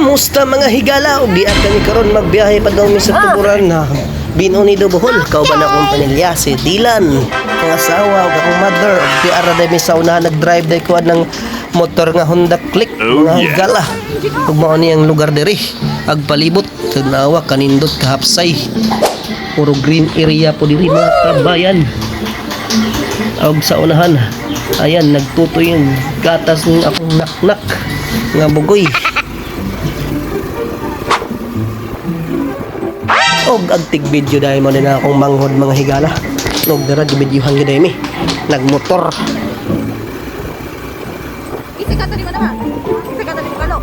Kamusta mga higala? O di kami karon magbiyahe pa daw mi sa tuburan na Binunido Bohol. Kauban akong panilya si Dylan, ang asawa ug akong mother. Og di ara dai mi sa una nag-drive dai kuan ng motor nga Honda Click mga higala. Ug mao ni ang lugar diri. Agpalibot tanawa kanindot kahapsay. Puro green area po diri mga kabayan. Og sa unahan, ayan nagtutoy yung gatas ng akong naknak nga bugoy. Og agtig video dahil mo na akong manghod mga higala. Og dara gibidyohan gid mi nagmotor. Isa ka tali mana ha? Isa ka tali kalo.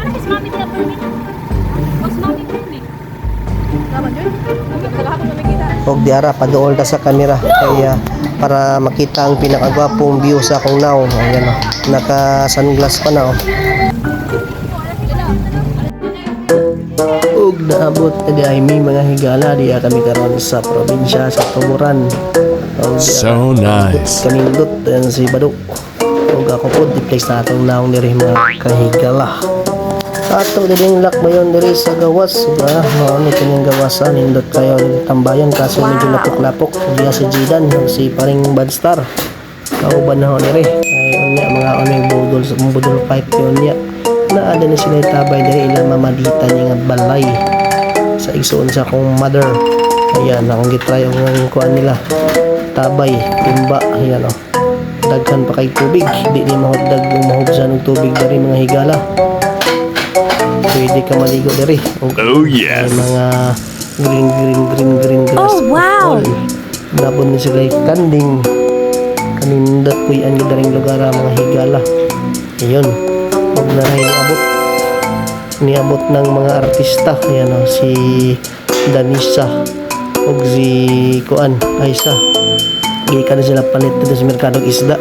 Ano si mami tila permit? Mas mami permit. Dapat yun. Maghapon na makita. Og diara paduol ta sa kamera kaya para makita ang pinakagwapong view sa akong now. Ayan o, naka sunglass pa na o. Og naabot na di ay mi mga higala diya kami karon sa probinsya sa Tuburan. So nice. Kanindot yan si Bado. Og ako po di place na atong naong diri mga kahigala. Ato din lakbayon diri sa gawas ba mao ni kining gawasan nindot kayo tambayan kaso medyo lapok-lapok diya si Jidan si paring Badstar kauban na ho diri ay unya mga onay budol fight yon niya naa din sila tabay diri ila mamadita niya nga balay sa igsoon sa akong mother. Ayan akong gitry ang kuan nila tabay timba ayan o daghan pa kay tubig di ni mahuddag mahubsan ng tubig diri mga higala. Pwede ka maligo diri. Oh yes. Mga green grass. Oh wow. Dabon ni sila kanding. Kanindot kuy ang daring lugar mga higala. Ayun. Ug naray niabot ng mga artista. Ayan o, si Danisa ug si Kuan Aisa. Gikan sila palit dito sa merkadong isda.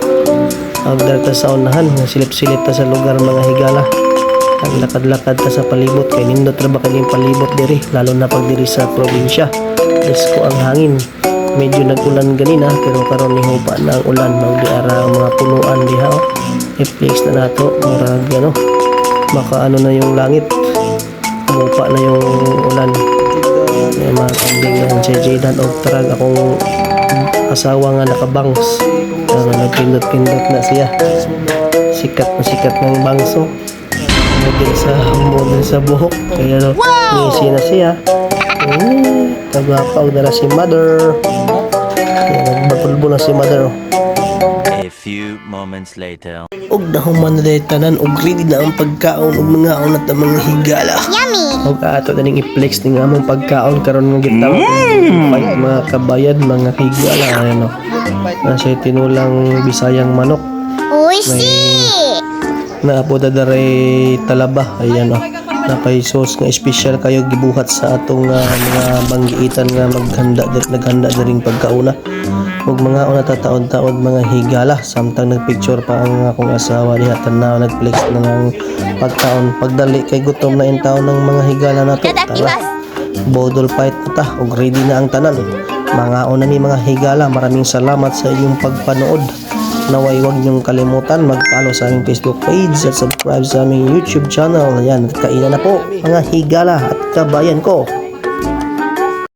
Ug dito sa unahan, silip-silip ta sa lugar mga higala. Ang lakad-lakad ka sa palibot kay nindot ra ba kaning palibot diri lalo na pag diri sa probinsya. Isko ang hangin. Medyo nag-ulan ganina pero karon ni hupa na ang ulan mag diara ang mga punuan diha. I-flex na nato murag ano makaano na yung langit. Hupa na yung ulan. May mga kambing na si Jaydan og tarag akong asawa nga nakabangs. Nagpindot-pindot na siya. Sikat ng bangso. Model sa buhok kaya no ngisi na siya kagwapa og dala si mother nagbapulbo na si mother. A few moments later. Og dahuman na dahil tanan og ready na ang pagkaon og mga unat ang mga higala. Yummy! Og ato na ning i-flex ning among pagkaon karon nga gitawag mga kabayan mga higala ano na siya tinulang bisayang manok. Oishi! Naapo da dare talaba ayan o napay sauce nga special kayo gibuhat sa atong mga banggiitan nga naghanda diring pagkauna ug mga una tataod-taod mga higala samtang nagpicture pa ang akong asawa diha tanaw nagflex na ng pagkaon pagdali kay gutom na intaw ng mga higala nato tara bodol fight na ta ug ready na ang tanan mga una ni mga higala maraming salamat sa inyong pagpanood. Naway huwag niyong kalimutan mag-follow sa aming Facebook page at subscribe sa aming YouTube channel. Ayan, kainan na po mga higala at kabayan ko.